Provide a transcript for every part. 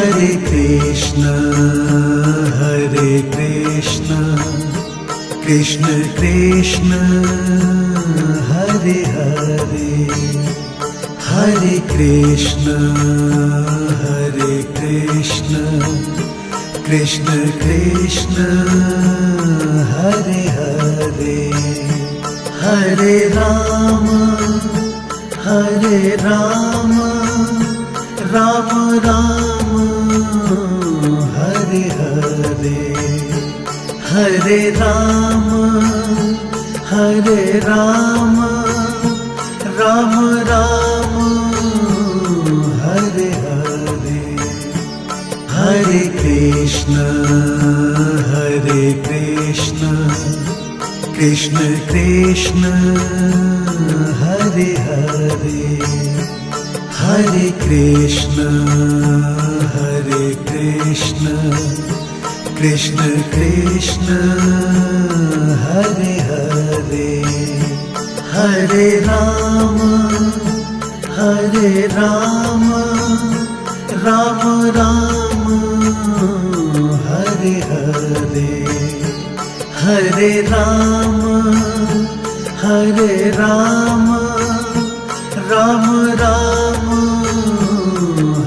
Hare Krishna, Krishna Krishna, Hare Hare, Hare Krishna, Krishna Krishna, Hare Hare, Hare Rama, Rama Rama, Hare Hare, Hare Rama, Rama Rama, Hare Hare, Hare Krishna, Krishna Krishna, Hare Hare, Hare Krishna, Krishna Krishna, Hare Hare, Hare Rama, Rama Rama, Hare Hare, Hare Rama, Rama Rama,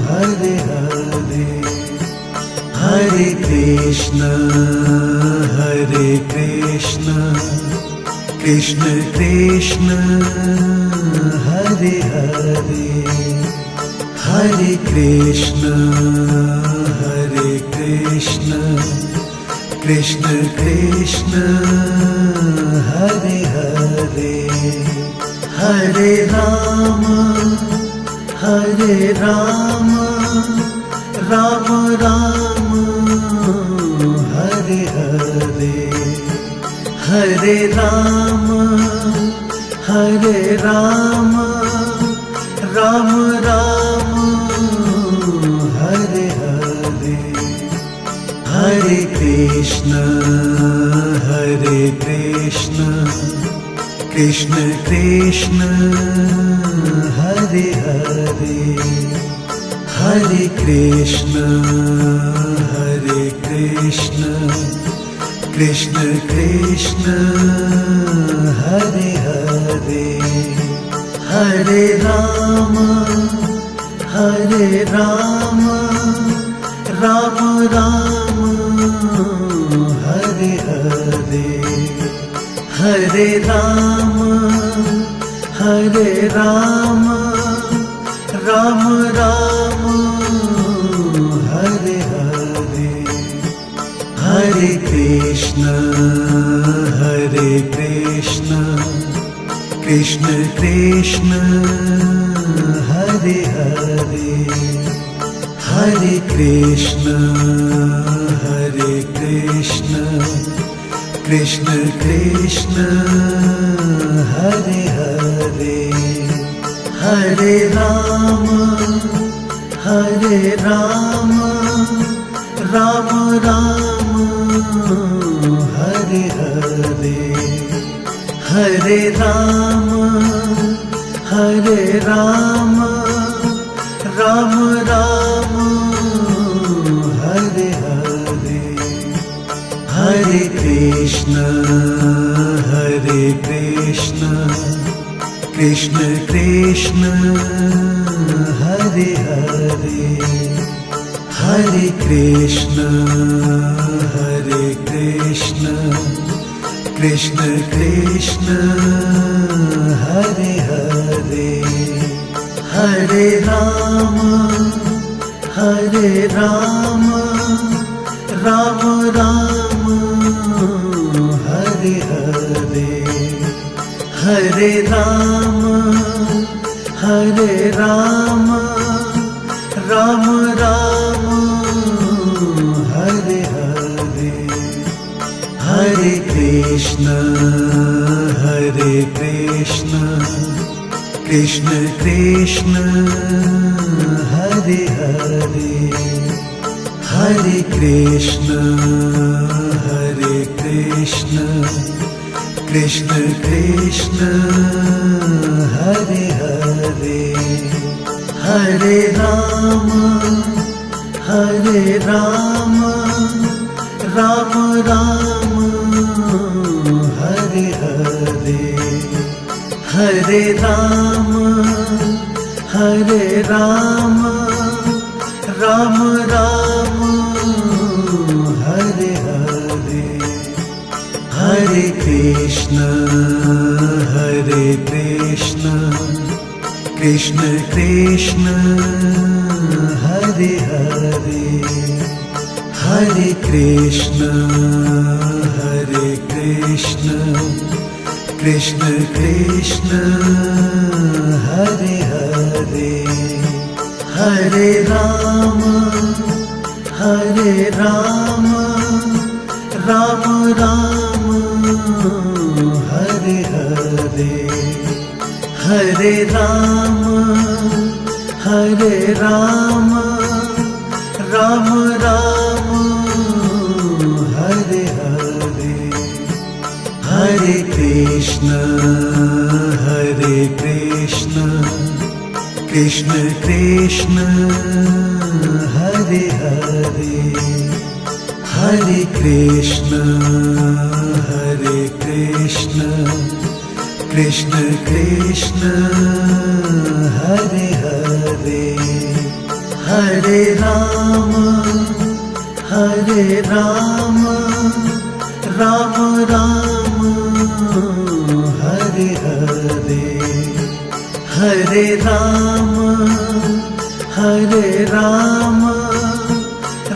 Hare Hare, Hare Krishna, Krishna Krishna, Hare Hare, Hare Krishna, Krishna Krishna, Hare Hare, Hare Rama, Rama Rama, Hare Hare, Hare Rama, Rama Rama, Hare Hare, Hare Krishna, Krishna Krishna, Hare Hare, Hare Krishna, Krishna Krishna, Hare Hare, Hare Rama, Rama Rama, Hare Hare, Hare Rama, Rama Rama, Hare Hare, Hare Krishna, Krishna Krishna, Hare Hare, Hare Krishna, Krishna Krishna, Hare Hare, Hare Rama, Rama Rama, Hare Hare, Hare Rama, Rama Rama, Hare Hare, Hare Krishna, Krishna Krishna, Hare Hare, Hare Krishna, Krishna Krishna, Hare Hare, Hare Rama, Rama Rama, Hare Hare, Hare Rama, Rama Rama, Hare Hare, Hare Krishna, Krishna Krishna, Hare Hare, Hare Krishna, Krishna Krishna, Hare Hare, Hare Rama, Hare Rama, Rama Rama, Hare Hare, Hare Rama, Hare Rama, Rama Rama, Hare Hare, Hare Krishna, Hare Krishna, Krishna Krishna, Hare Hare, Hare Krishna, Hare Krishna, Krishna Krishna, Hare Hare, Hare Rama, Hare Rama, Rama Rama, Hare Hare, Hare Rama, Hare Rama, Rama Rama, Hare Hare, Hare Krishna, Hare Krishna, Krishna Krishna, Hare Hare, Hare Krishna, Hare Krishna, Krishna Krishna, Hare Hare, Hare Rama, Hare Rama, Rama Rama, Hare Hare, Hare Rama, Hare Rama,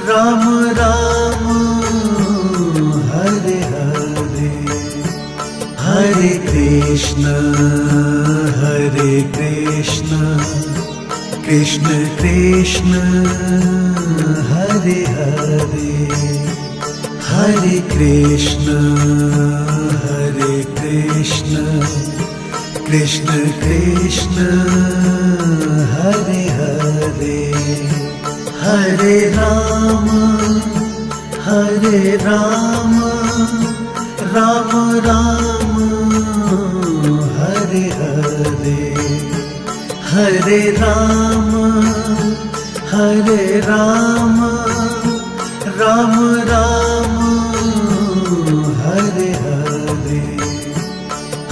Rama Rama, Hare Hare, Hare Krishna, Hare Krishna, Krishna Krishna, Hare Hare, Hare Krishna, Hare Krishna, Krishna Krishna, Hare Hare, Hare Rama, Hare Rama, Rama Rama, Hare Hare, Hare Rama, Hare Rama, Rama Rama, Hare Hare,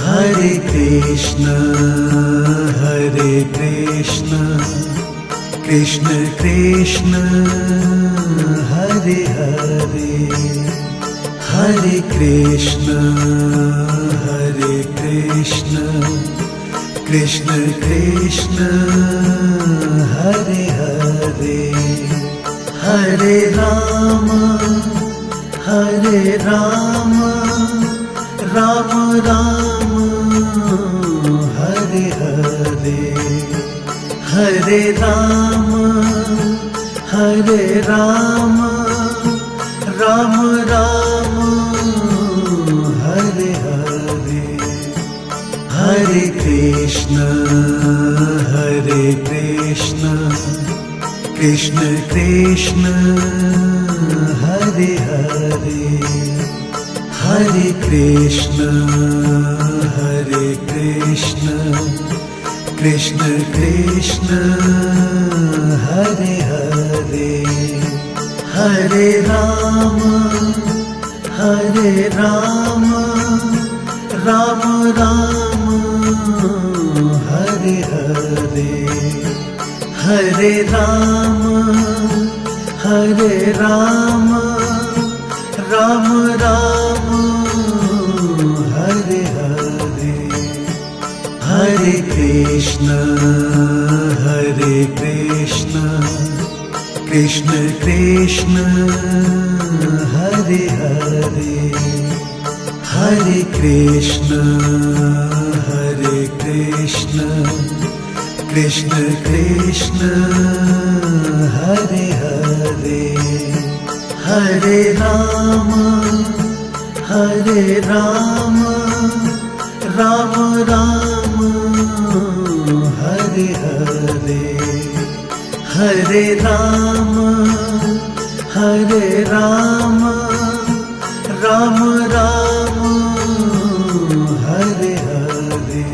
Hare Krishna, Hare Krishna, Krishna Krishna, Hare Hare, Hare Krishna, Hare Krishna, Krishna Krishna, Hare Hare, Hare Rama, Hare Rama, Rama Rama, Hare Hare, Hare Rama, Hare Rama, Rama Rama, Hare Hare, Hare Krishna, Hare Krishna, Krishna Krishna, Hare Hare, Hare Krishna, Hare Krishna, Krishna Krishna, Hare Hare, Hare Rama, Hare Rama, Rama Rama, Hare Hare, Hare Rama, Hare Rama, Rama Rama, Hare Hare, Hare Krishna, Hare Krishna, Krishna Krishna, Hare Hare, Hare Krishna, Hare Krishna, Krishna Krishna, Hare Hare, Hare Rama, Hare Rama, Rama Rama, Hare Hare, Hare Rama, Hare Rama, Rama Rama, Hare Hare,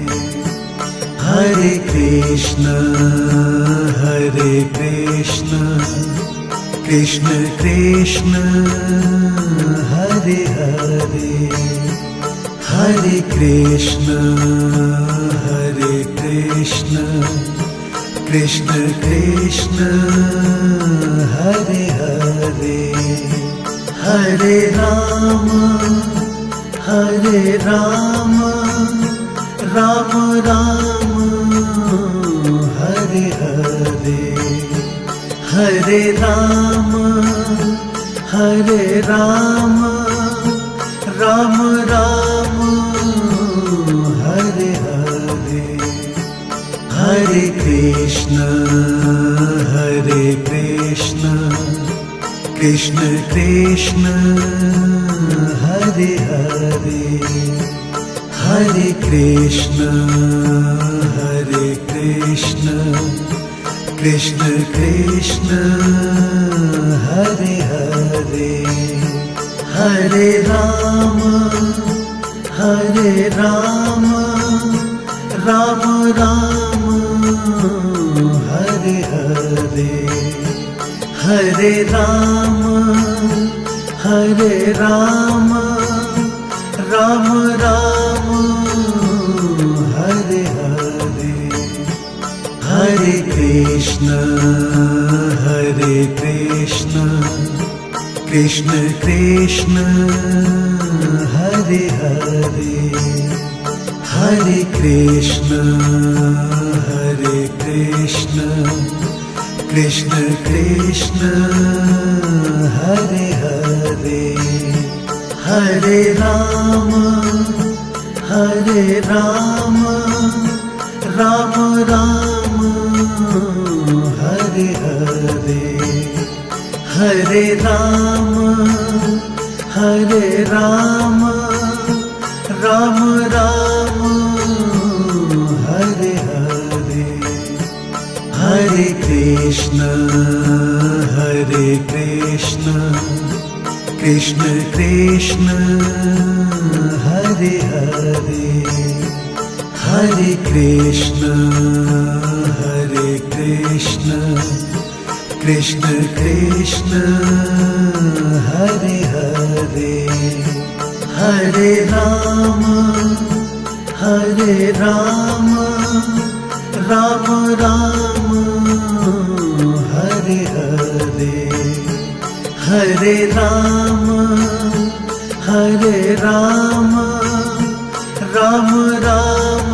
Hare Krishna, Hare Krishna, Krishna Krishna Hare Hare, Hare Krishna Krishna Krishna Hare Hare, Hare Ram Ram Ram Hare Hare, Hare Ram Ram Ram Hare Hare, Hare Krishna Krishna Krishna Hare Hare, Hare Krishna Krishna Krishna Hare Hare, Hare Ram Ram Ram Hare Hare, Hare Ram Ram Ram Hare Hare, Hare Krishna Krishna Krishna Hare Hare, Hare Krishna Krishna Krishna Hare Hare, Hare Ram Ram Ram Hare Hare, Hare Ram Ram Ram Hare Hare, Hare Krishna Krishna Krishna Hare Hare, Hare Krishna Krishna Krishna Hare Hare, Hare Ram Ram Ram Hare Hare, Hare Ram Ram Ram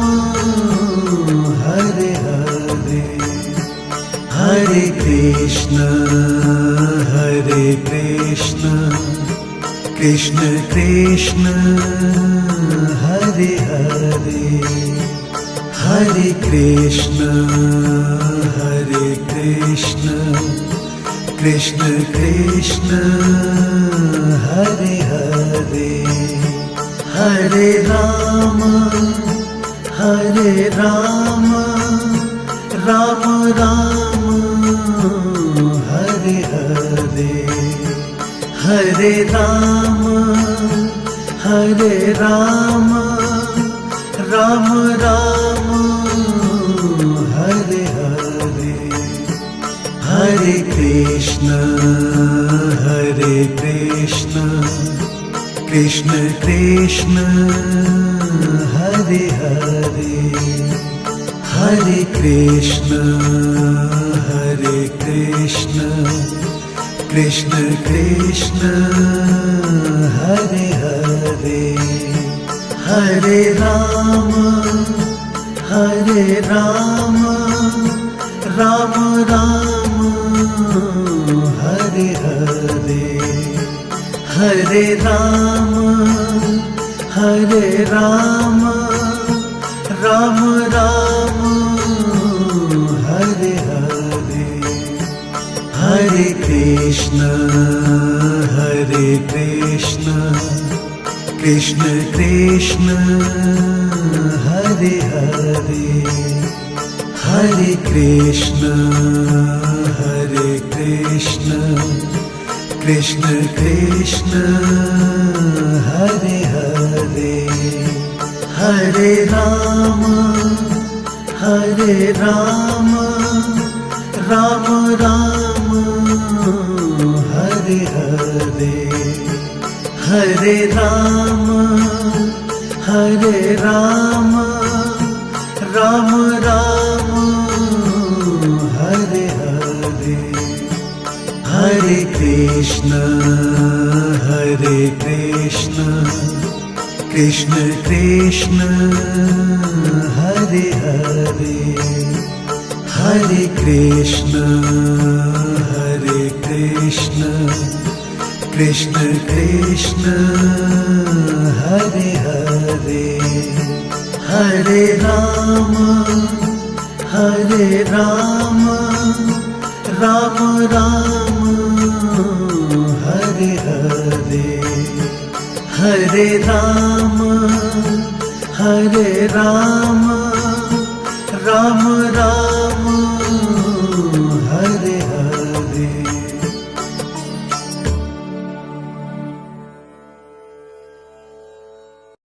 Hare Hare, Hare Krishna Krishna Krishna Hare Hare, Hare Krishna Krishna Krishna Hare Hare, Hare Ram Ram Ram Hare Hare, Hare Ram Ram Ram Hare Hare, Hare Krishna Krishna Krishna Hare Hare, Hare Krishna Krishna Krishna Hare Hare, Hare Ram Ram Ram Hare Hare, Hare Ram Ram Ram Hare Hare, Hare Krishna Krishna Krishna Hare Hare, Hare Krishna Krishna Krishna Hare Hare, Hare Ram Ram Ram Hare Hare Hare Ram Ram Ram Hare Hare Hare Krishna Krishna Krishna Hare Hare Hare Krishna Krishna Krishna Hare Hare Hare Ram Ram Ram Hare Hare Hare Ram Ram Ram